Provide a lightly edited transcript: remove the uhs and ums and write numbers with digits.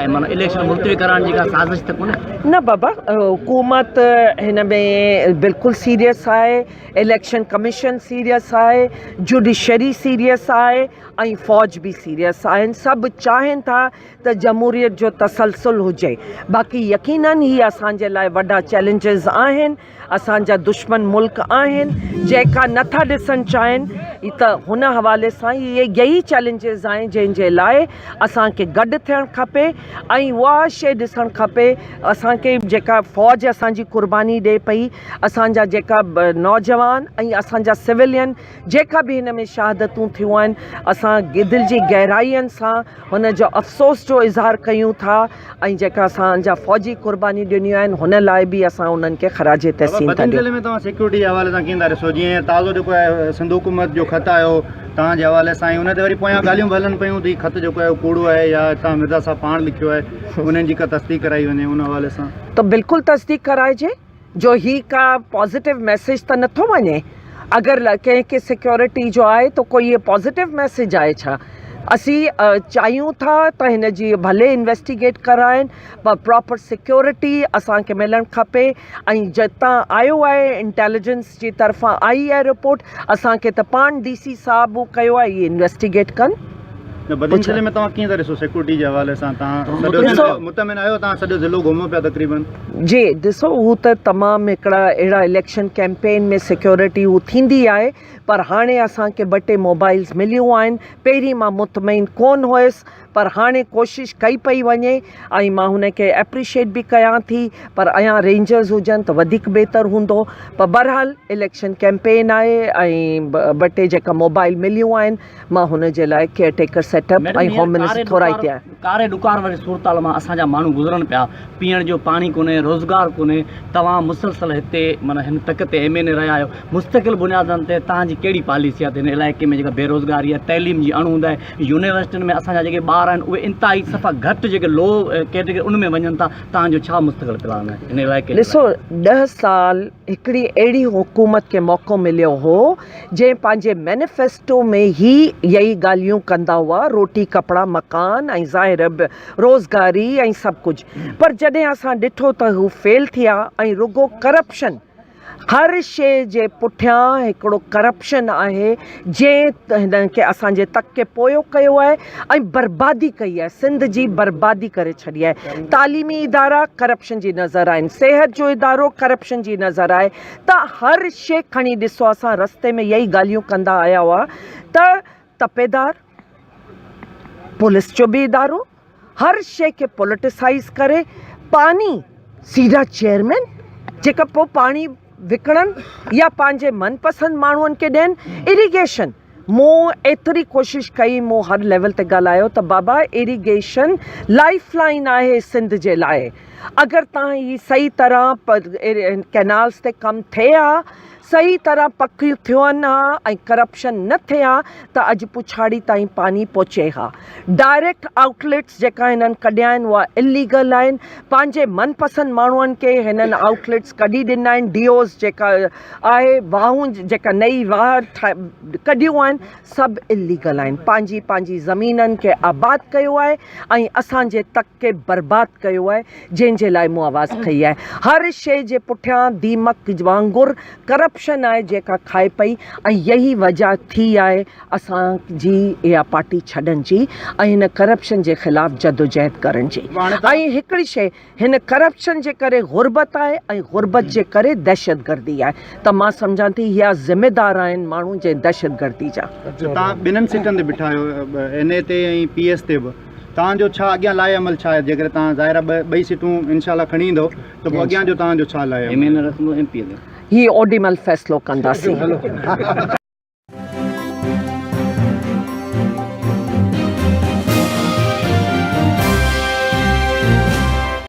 आहे माना इलेक्शन मुलतवी कराइण जी का साज़िश त कोन्हे? न बाबा, हुकूमत हिन में बिल्कुलु सीरियस आहे, इलेक्शन कमीशन सीरियस आहे, जुडिशरी सीरियस आहे ऐं फ़ौज बि सीरियस आहिनि। सभु चाहिनि था त जमहूरियत जो तसलसल हुजे। बाक़ी यकीनन ही असांजे लाइ वॾा चैलेंजिस आहिनि, असांजा दुश्मन मुल्क आहिनि जेका नथा ॾिसणु चाहिनि। त हुन हवाले सां यही चैलेंजिस आहिनि जंहिंजे लाइ असांखे गॾु थियणु खपे ऐं उहा शइ ॾिसणु खपे असांखे जेका फ़ौज असांजी क़ुर्बानी ॾिए पई, असांजा जेका नौजवान ऐं असांजा सिविलियन जेका बि हिन में शहादतूं थियूं आहिनि, असां दिलि जी गहराइयुनि सां हुन जो अफ़सोस जो इज़हार कयूं था ऐं जेका असांजा फ़ौजी क़ुर्बानी ॾिनियूं आहिनि हुन लाइ बि असां उन्हनि खे ख़राज तहसीन था ॾियूं। में तव्हां सिक्योरिटी हवाले सां कीअं था ॾिसो? जीअं ताज़ो जेको आहे सिंध हुकूमत जो ख़त आयो तव्हांजे हवाले सां, हुन ते वरी पोयां ॻाल्हियूं बि हलनि पियूं त ख़त जेको आहे कूड़ो आहे या तव्हां मिर्ज़ा साहब पाण लिखियो आहे, उन्हनि जी का तस्दीक कराई वञे उन हवाले सां? त बिल्कुलु तस्दीक कराइजे जो ही का पॉज़िटिव मैसेज त नथो वञे। अगरि कंहिंखे सिक्योरिटी जो आहे त कोई इहे पॉज़िटिव मैसेज आहे छा? असीं चाहियूं था त हिन जी भले इन्वेस्टिगेट कराइनि पर प्रॉपर सिक्योरिटी असांखे मिलणु खपे ऐं जितां आयो आहे इंटेलिजेंस जी तरफ़ां आई आहे रिपोर्ट, असांखे त पाण DC साहब कयो आहे इहे इन्वेस्टिगेट कनि। बदिन ज़िले में तव्हां कीअं था ॾिसो सिक्योरिटी जे हवाले सां? तव्हां मुतमिन आहियो? तव्हां सॼो ज़िलो घुमो पिया तक़रीबन? जी ॾिसो, हू त तमामु हिकिड़ा अहिड़ा इलेक्शन कैंपेन में सिक्योरिटी हू थींदी आहे, पर हाणे असांखे ॿ टे मोबाइल्स मिलियूं आहिनि। पहिरीं मां मुतमइन कोन हुयसि पर हाणे कोशिशि कई पई वञे ऐं मां हुनखे एप्रिशिएट बि कयां थी, पर अञा रेंजर्स हुजनि त वधीक बहितर हूंदो। पर बहरहाल इलेक्शन कैंपेन आहे ऐं ॿ टे जेका मोबाइल मिलियूं आहिनि मां हुन जे लाइ केयरटेकर सेटअप ऐं होम मिनिस्टर थोराइते आहे। कारे ॾुकार वारी सूरताल मां असांजा माण्हू गुज़रनि पिया, पीअण जो पाणी कोन्हे, रोज़गार कोन्हे। तव्हां मुसलसल हिते माना हिन तक ते MNA रहिया आहियो, मुस्तक़िल बुनियादनि ते तव्हांजी कहिड़ी पॉलिसी आहे हिन इलाइक़े में? जेका बेरोज़गारी आहे, तइलीम जी अणूंद आहे, यूनिवर्सिटियुनि में असांजा जेके ॿार आहिनि उहे इंतिहाई सफ़ा घटि जेके लो कैटेगरी उन में वञनि था, तव्हांजो छा मुस्तक़िल प्लान आहे हिन इलाइक़े? ॾिसो, 10 साल हिकिड़ी अहिड़ी हुकूमत खे मौक़ो मिलियो हो जंहिं पंहिंजे मैनिफेस्टो में ई यही ॻाल्हियूं कंदा हुआ, रोटी कपिड़ा मकान ऐं ज़ाहिर रोज़गारी ऐं सभु कुझु। पर जॾहिं असां ॾिठो त हू फेल थिया ऐं रुगो करप्शन, हर शइ जे पुठियां हिकिड़ो करप्शन आहे जंहिं हिन खे असांजे तक खे पोयो कयो आहे ऐं बर्बादी कई आहे, सिंध जी बर्बादी करे छॾी आहे। तालीमी इदारा करप्शन जी नज़र आहिनि, सिहत जो इदारो करप्शन जी नज़र आहे। त हर शइ खणी ॾिसो, असां रस्ते में यही ॻाल्हियूं कंदा आया हुआ त तपेदार, पुलिस जो बि इदारो, हर शइ खे पोलिटिसाइज़ करे, पानी सीधा चेयरमैन जेका पोइ पाणी विकिणनि या पंहिंजे मनपसंदि माण्हुनि खे ॾियनि। इरिगेशन, मूं एतिरी कोशिशि कई, मूं हर लेवल ते ॻाल्हायो त बाबा इरिगेशन लाइफ लाइन आहे सिंध जे लाइ। अगरि तव्हां ही सही तरह कैनाल्स ते कमु थिए हा, सही तरह पकियूं थियनि हा ऐं करप्शन न थिए हा त अॼु पुछाड़ी ताईं पानी पहुचे हा। डायरेक्ट आउटलेट्स जेका हिननि कढिया आहिनि उहा इलीगल आहिनि। पंहिंजे मनपसंदि माण्हुनि खे हिननि आउटलेट्स कढी ॾिना आहिनि। DOs जेका आहे, वाहूं जेका नई वाह कढियूं आहिनि, सभु इलीगल आहिनि। पंहिंजी पंहिंजी ज़मीननि खे आबाद कयो आहे ऐं असांजे तक खे बर्बादु कयो आहे, जंहिंजे लाइ मूं आवाज़ु खई आहे। हर शइ जे पुठियां दीमक वांगुरु करप्शन आहे जेका खाए पई ऐं यही वजह थी आहे असांजी इहा पार्टी छॾण जी ऐं हिन करप्शन जे ख़िलाफ़ु जदोजहद करण जी। ऐं हिकिड़ी शइ, हिन करप्शन जे करे गुरबत आहे ऐं गुरबत जे करे दहशतगर्दी आहे। त मां सम्झां थी इहा ज़िम्मेदार आहिनि माण्हू जे दहशतगर्दी जा। तव्हां ॿिन्हिनि सीटनि ते बीठा आहियो, NA ते ऐं PS ते बि, तव्हांजो छा अॻियां लाइ अमल छा आहे? जेकर तव्हां ज़ाहिर ॿई सीटूं इनशाला खणी ईंदो त पोइ अॻियां जो तव्हांजो छा लाइ? MNA रखंदो MP ते? ही ओॾी महिल फ़ैसिलो कंदासीं।